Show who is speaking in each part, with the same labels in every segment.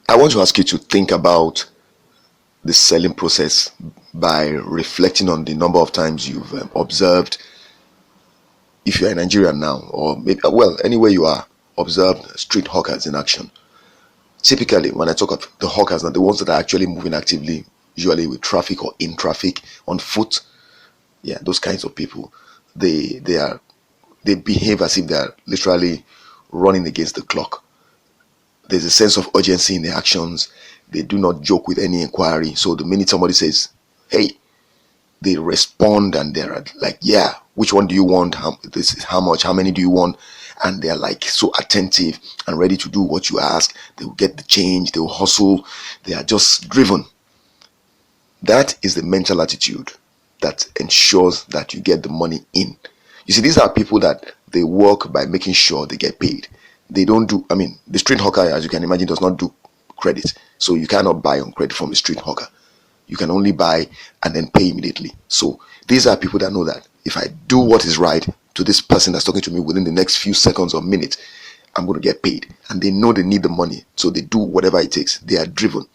Speaker 1: I want to ask you to think about the selling process by reflecting on the number of times you've observed, if you're in Nigeria now, or maybe, well, anywhere you are, observed street hawkers in action. Typically, when I talk of the hawkers, now the ones that are actually moving actively, usually with traffic or in traffic on foot, yeah, those kinds of people, they behave as if they are literally running against the clock. There's a sense of urgency in their actions. They do not joke with any inquiry. So the minute somebody says, "Hey," they respond and they're like, "Yeah, which one do you want? This is how much? How many do you want?" And they're like so attentive and ready to do what you ask. They will get the change. They will hustle. They are just driven. That is the mental attitude that ensures that you get the money in. You see, these are people that they work by making sure they get paid. They don't do, I mean, the street hawker, as you can imagine, does not do credit. So you cannot buy on credit from a street hawker. You can only buy and then pay immediately. So these are people that know that if I do what is right to this person that's talking to me within the next few seconds or minutes, I'm going to get paid. And they know they need the money. So they do whatever it takes. They are driven.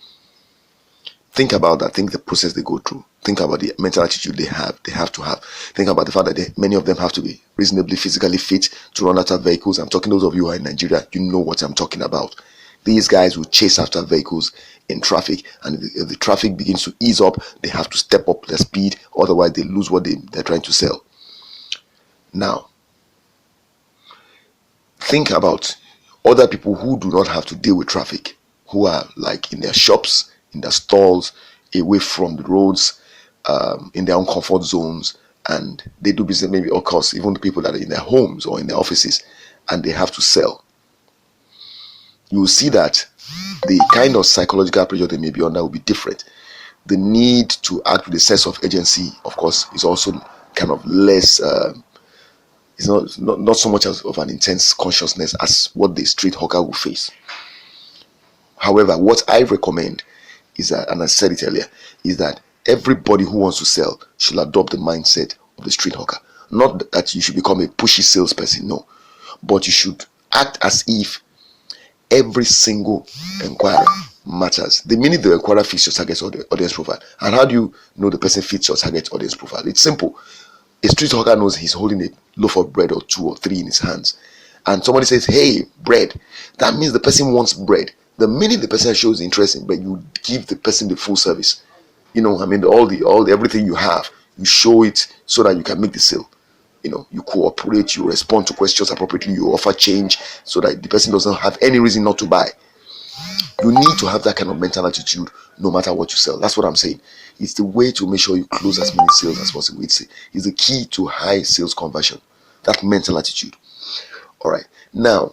Speaker 1: Think about that. Think the process they go through. Think about the mental attitude they have. They have to have. Think about the fact that many of them have to be reasonably physically fit to run after vehicles. I'm talking those of you who are in Nigeria, you know what I'm talking about. These guys will chase after vehicles in traffic, and if the traffic begins to ease up, they have to step up their speed. Otherwise, they lose what they're trying to sell. Now, think about other people who do not have to deal with traffic, who are like in their shops, in their stalls, away from the roads, in their own comfort zones, and they do business, maybe, of course, even the people that are in their homes or in their offices, and they have to sell. You will see that the kind of psychological pressure they may be under will be different. The need to act with a sense of agency, of course, is also kind of less. It's not so much of an intense consciousness as what the street hawker will face. However, what I recommend is that, and I said it earlier, is that everybody who wants to sell should adopt the mindset of the street hawker. Not that you should become a pushy salesperson, no, but you should act as if every single inquiry matters. The minute the inquiry fits your target audience profile. And how do you know the person fits your target audience profile? It's simple. A street hawker knows he's holding a loaf of bread or two or three in his hands, and somebody says, "Hey, bread," that means the person wants bread. The minute the person shows interest in bread, you give the person the full service. I mean, everything you have, you show it so that you can make the sale. You cooperate, you respond to questions appropriately, you offer change so that the person doesn't have any reason not to buy. You need to have that kind of mental attitude no matter what you sell. That's what I'm saying. It's the way to make sure you close as many sales as possible. It's the key to high sales conversion. That mental attitude. All right. Now,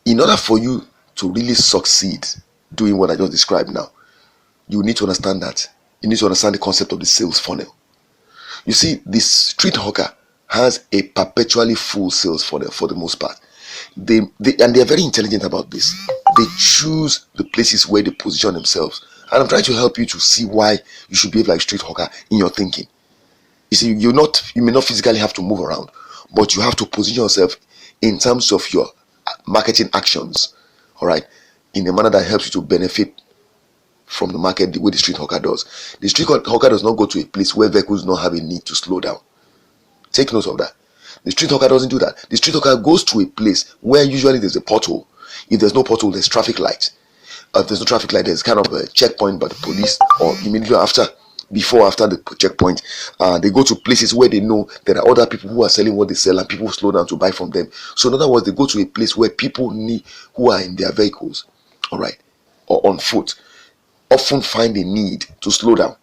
Speaker 1: in order for you to really succeed doing what I just described now, you need to understand that. You need to understand the concept of the sales funnel. You see, this street hawker has a perpetually full sales funnel for the most part. They are very intelligent about this. They choose the places where they position themselves. And I'm trying to help you to see why you should behave like street hawker in your thinking. You see, you may not physically have to move around, but you have to position yourself in terms of your marketing actions, all right, in a manner that helps you to benefit from the market the way the street hawker does. The street hawker does not go to a place where vehicles don't have a need to slow down. Take note of that. The street hawker doesn't do that. The street hawker goes to a place where usually there's a pothole. If there's no pothole, there's traffic light. If there's no traffic light, there's kind of a checkpoint by the police, or immediately after the checkpoint, they go to places where they know there are other people who are selling what they sell, and people slow down to buy from them. So in other words, they go to a place where people who are in their vehicles, all right, or on foot, often find a need to slow down.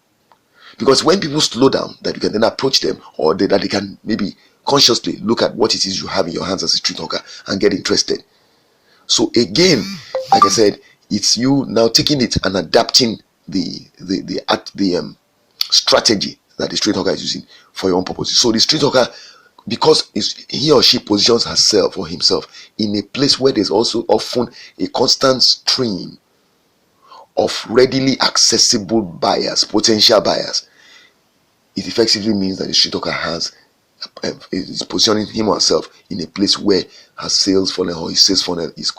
Speaker 1: Because when people slow down, that you can then approach them, or that they can maybe consciously look at what it is you have in your hands as a street hawker and get interested. So again, like I said, it's you now taking it and adapting the strategy that the street hawker is using for your own purposes. So the street hawker, because he or she positions herself or himself in a place where there's also often a constant stream of readily accessible buyers, potential buyers, it effectively means that the street hawker is positioning him or herself in a place where her sales funnel or his sales funnel is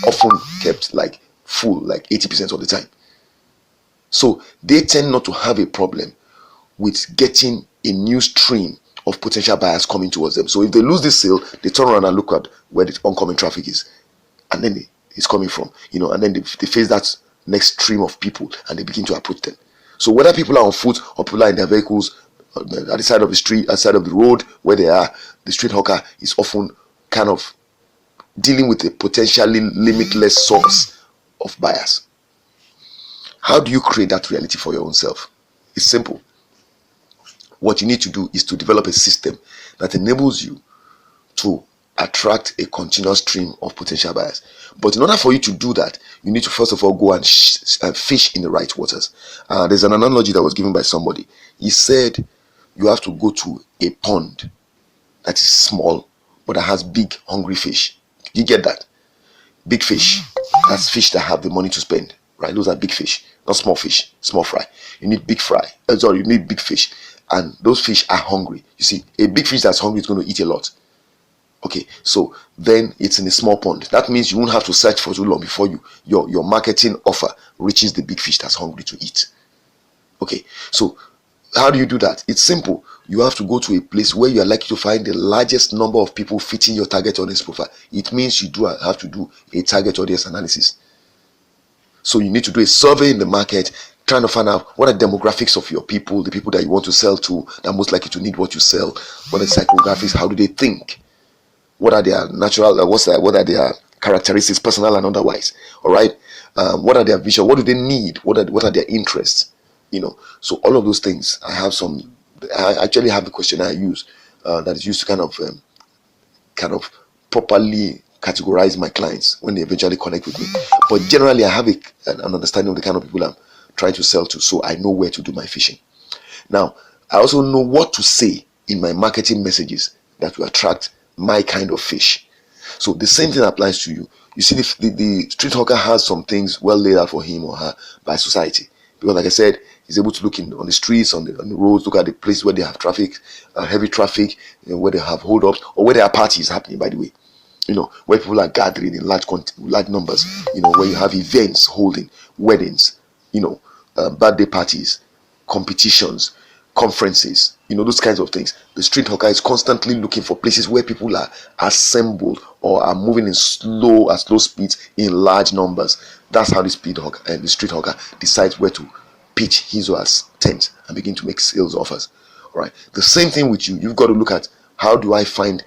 Speaker 1: often kept like full, like 80% of the time. So they tend not to have a problem with getting a new stream of potential buyers coming towards them. So if they lose this sale, they turn around and look at where the oncoming traffic is, and then it's coming from, and then they face that next stream of people and they begin to approach them. So whether people are on foot or people are in their vehicles at the side of the street, at the side of the road where they are, the street hawker is often kind of dealing with a potentially limitless source of buyers. How do you create that reality for your own self? It's simple. What you need to do is to develop a system that enables you to attract a continuous stream of potential buyers. But in order for you to do that, you need to first of all go and fish in the right waters. There's an analogy that was given by somebody. He said you have to go to a pond that is small but that has big hungry fish. You get that? Big fish, that's fish that have the money to spend, right? Those are big fish, not small fish, small fry. You need big fry. You need big fish, and those fish are hungry. You see, a big fish that's hungry is going to eat a lot. Okay, so then it's in a small pond. That means you won't have to search for too long before your marketing offer reaches the big fish that's hungry to eat. Okay, so how do you do that? It's simple. You have to go to a place where you are likely to find the largest number of people fitting your target audience profile. It means you have to do a target audience analysis. So you need to do a survey in the market, trying to find out what are the demographics of your people, the people that you want to sell to, that are most likely to need what you sell. What are the psychographics? How do they think? What are their natural? What are their characteristics, personal and otherwise? All right. What are their vision? What do they need? What are their interests? So all of those things. I actually have the questionnaire I use that is used to kind of properly categorize my clients when they eventually connect with me. But generally, I have an understanding of the kind of people I'm trying to sell to, so I know where to do my fishing. Now, I also know what to say in my marketing messages that will attract my kind of fish. So the same thing applies to you. You see, the street hawker has some things well laid out for him or her by society, because like I said, he's able to look on the streets, on the roads, look at the places where they have traffic, heavy traffic, where they have hold-ups, or where there are parties happening, by the way. Where people are gathering in large numbers, where you have events holding, weddings, birthday parties, competitions, conferences, those kinds of things. The street hawker is constantly looking for places where people are assembled or are moving at slow speeds in large numbers. That's how the street hawker decides where to pitch his or her tent and begin to make sales offers. All right. The same thing with you. You've got to look at, how do I find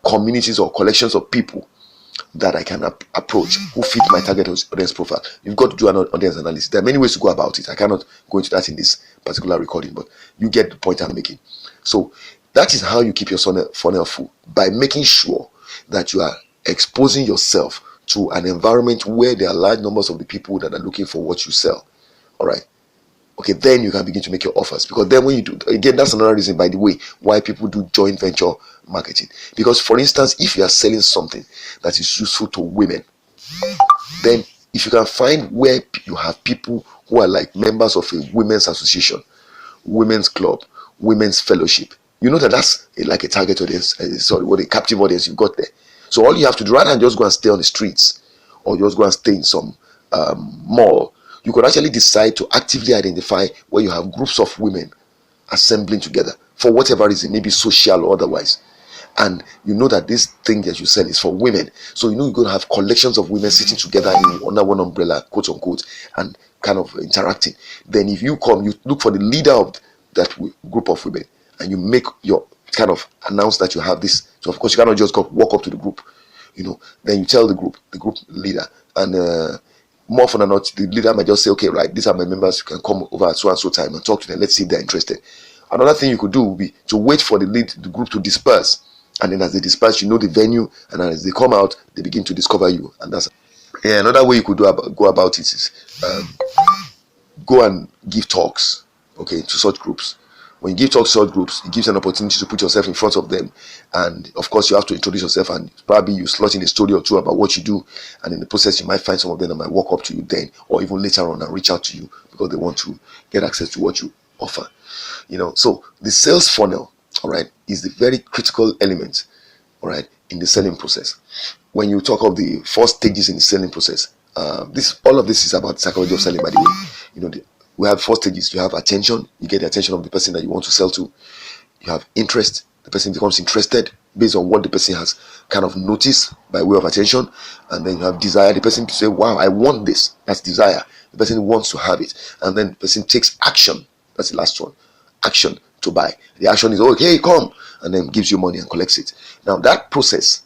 Speaker 1: communities or collections of people that I can approach who fit my target audience profile. You've got to do an audience analysis. There are many ways to go about it. I cannot go into that in this particular recording, but you get the point I'm making. So that is how you keep your funnel full, by making sure that you are exposing yourself to an environment where there are large numbers of the people that are looking for what you sell. All right. Okay, then you can begin to make your offers, because then when you do, again, that's another reason, by the way, why people do joint venture marketing. Because, for instance, if you are selling something that is useful to women, then if you can find where you have people who are like members of a women's association, women's club, women's fellowship, that's like a target audience, a captive audience you've got there. So all you have to do, rather than just go and stay on the streets or just go and stay in some mall, you could actually decide to actively identify where you have groups of women assembling together for whatever reason, maybe social or otherwise. And you know that this thing that you sell is for women. So you're going to have collections of women sitting together under one umbrella, quote unquote, and kind of interacting. Then if you come, you look for the leader of that group of women, and you make your kind of announce that you have this. So of course you cannot just walk up to the group, then you tell the group leader, and more often than not, the leader might just say, okay, right, these are my members, you can come over at so and so time and talk to them, let's see if they're interested. Another thing you could do would be to wait for the group to disperse, and then as they disperse, the venue, and as they come out, they begin to discover you. And that's another way you could go about it is go and give talks, okay, to such groups. When you give talks to such groups, it gives an opportunity to put yourself in front of them, and of course you have to introduce yourself, and probably you slot in a story or two about what you do, and in the process you might find some of them that might walk up to you then, or even later on, and reach out to you because they want to get access to what you offer. So the sales funnel, all right, is the very critical element, all right, in the selling process. when you talk of the 4 stages in the selling process, this all of this is about psychology of selling. By the way, we have 4 stages. You have attention. You get the attention of the person that you want to sell to. You have interest. The person becomes interested based on what the person has kind of noticed by way of attention. And then you have desire. The person to say, wow, I want this. That's desire. The person wants to have it. And then the person takes action. That's the last one. Action to buy. The action is, okay, come. And then gives you money and collects it. Now that process,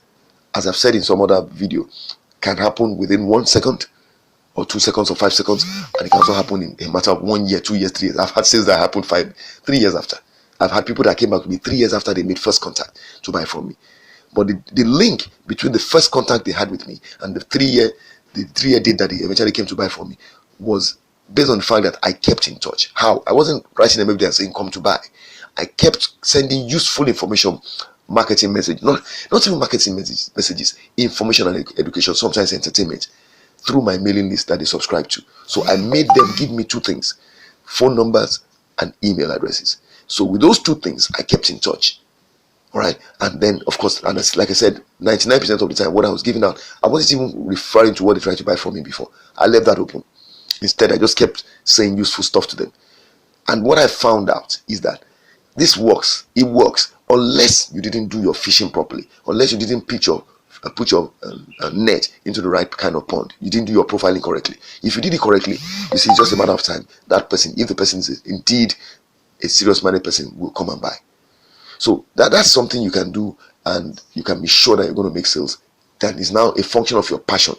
Speaker 1: as I've said in some other video, can happen within 1 second or 2 seconds or 5 seconds. And it can also happen in a matter of 1 year, 2 years, 3 years. I've had sales that happened 3 years after. I've had people that came back to me 3 years after they made first contact to buy from me. But the link between the first contact they had with me and the 3-year date that they eventually came to buy from me was based on the fact that I kept in touch. How? I wasn't writing them every day and saying come to buy. I kept sending useful information, marketing message, not even marketing messages, information and education, sometimes entertainment, through my mailing list that they subscribe to. So I made them give me 2 things: phone numbers and email addresses. So with those 2 things, I kept in touch. All right. And then, of course, and like I said, 99% of the time, what I was giving out, I wasn't even referring to what they tried to buy from me before. I left that open. Instead, I just kept saying useful stuff to them. And what I found out is that this works. It works unless you didn't do your fishing properly, unless you didn't put your net into the right kind of pond. You didn't do your profiling correctly. If you did it correctly, you see, it's just a matter of time. That person, if the person is indeed a serious-minded person, will come and buy. So that's something you can do, and you can be sure that you're going to make sales. That is now a function of your passion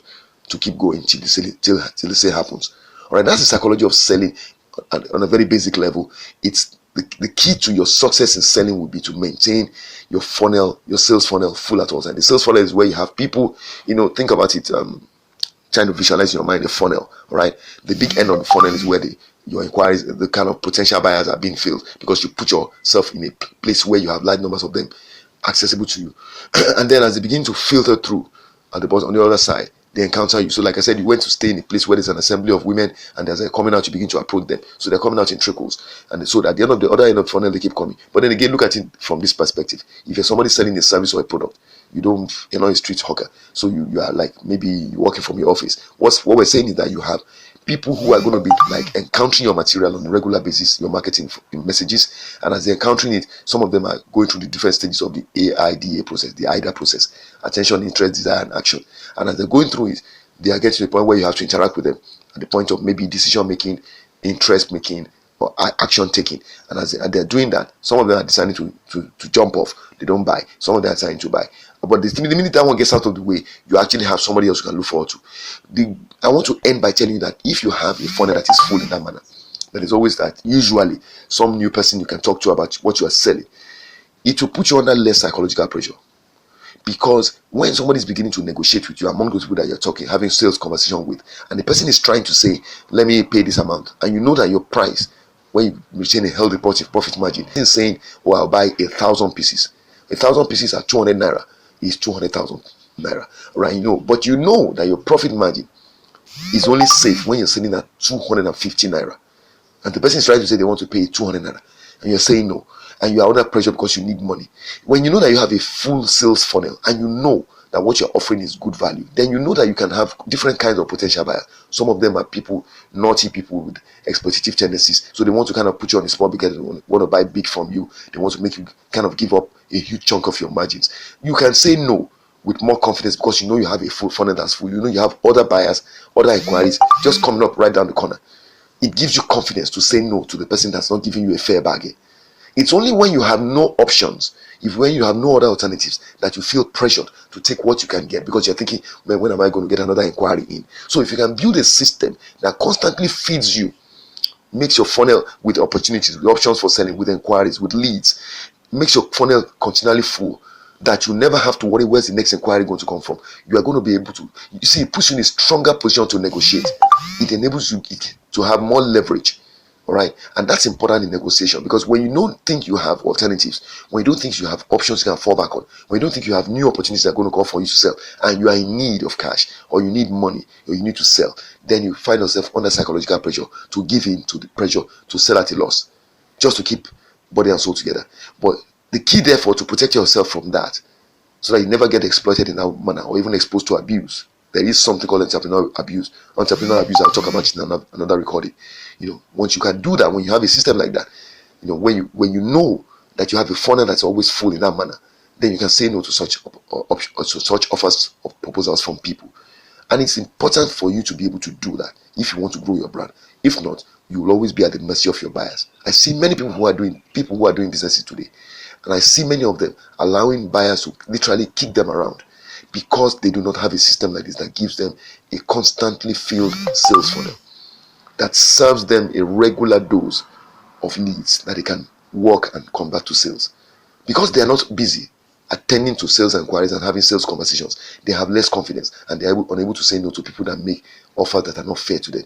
Speaker 1: to keep going till the sale happens. All right, that's the psychology of selling on a very basic level. It's the key to your success in selling will be to maintain your funnel, your sales funnel full at all times. The sales funnel is where you have people, think about it, trying to visualize in your mind a funnel. All right, the big end of the funnel is where your inquiries, the kind of potential buyers are being filled, because you put yourself in a place where you have large numbers of them accessible to you. And then as they begin to filter through at the bottom, on the other side, they encounter you. So like I said, you went to stay in a place where there's an assembly of women, and as they're coming out, you begin to approach them. So they're coming out in trickles. And so at the end of the other end of the funnel, they keep coming. But then again, look at it from this perspective. If you're somebody selling a service or a product, you're not a street hawker. So you are like, maybe you're working from your office. What we're saying is that you have people who are going to be like encountering your material on a regular basis, your marketing messages, and as they're encountering it, some of them are going through the different stages of the AIDA process, the AIDA process: attention, interest, desire, and action. And as they're going through it, they are getting to the point where you have to interact with them at the point of maybe decision making, interest making, or action taking. And as they're doing that, some of them are deciding to jump off. They don't buy. Some of them are deciding to buy. But the minute that one gets out of the way, you actually have somebody else you can look forward to. I want to end by telling you that if you have a funnel that is full in that manner, there is always that usually some new person you can talk to about what you are selling. It will put you under less psychological pressure. Because when somebody is beginning to negotiate with you, among those people that you're talking, having sales conversation with, and the person is trying to say, let me pay this amount, and you know that your price, when you retain a healthy profit margin, is saying, well, I'll buy 1,000 pieces. 1,000 pieces at 200 naira is 200,000 naira, right? But you know that your profit margin is only safe when you're selling at 250 naira, and the person is trying to say they want to pay 200 naira, and you're saying no, and you are under pressure because you need money. When you know that you have a full sales funnel, and you know that what you're offering is good value, then you know that you can have different kinds of potential buyers. Some of them are naughty people with exploitative tendencies, so they want to kind of put you on the spot because they want to buy big from you. They want to make you kind of give up a huge chunk of your margins. You can say no with more confidence because you know you have a full funnel that's full. You know you have other buyers, other inquiries just coming up right down the corner. It gives you confidence to say no to the person that's not giving you a fair bargain. It's only when you have no options, when you have no other alternatives, that you feel pressured to take what you can get, because you're thinking, man, when am I going to get another inquiry in? So if you can build a system that constantly feeds you, makes your funnel with opportunities, with options for selling, with inquiries, with leads, makes your funnel continually full, that you never have to worry where's the next inquiry going to come from. You are going to be able to, you see, it puts you in a stronger position to negotiate. It enables you to have more leverage. All right, and that's important in negotiation, because when you don't think you have alternatives, when you don't think you have options you can fall back on, when you don't think you have new opportunities that are going to come for you to sell, and you are in need of cash, or you need money, or you need to sell, then you find yourself under psychological pressure to give in to the pressure to sell at a loss, just to keep body and soul together. But the key, therefore, to protect yourself from that so that you never get exploited in that manner or even exposed to abuse. There is something called entrepreneurial abuse. Entrepreneurial abuse, I'll talk about it in another recording. Once you can do that, when you have a system like that, when you know that you have a funnel that's always full in that manner, then you can say no to such offers or proposals from people. And it's important for you to be able to do that if you want to grow your brand. If not, you will always be at the mercy of your buyers. I see many people who are doing businesses today, and I see many of them allowing buyers to literally kick them around because they do not have a system like this that gives them a constantly filled sales funnel that serves them a regular dose of leads that they can work and convert to sales. Because they are not busy attending to sales inquiries and having sales conversations, they have less confidence and they are unable to say no to people that make offers that are not fair to them.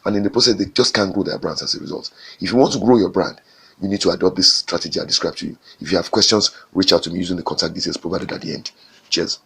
Speaker 1: And in the process, they just can't grow their brands as a result. If you want to grow your brand, you need to adopt this strategy I described to you. If you have questions, reach out to me using the contact details provided at the end. Cheers.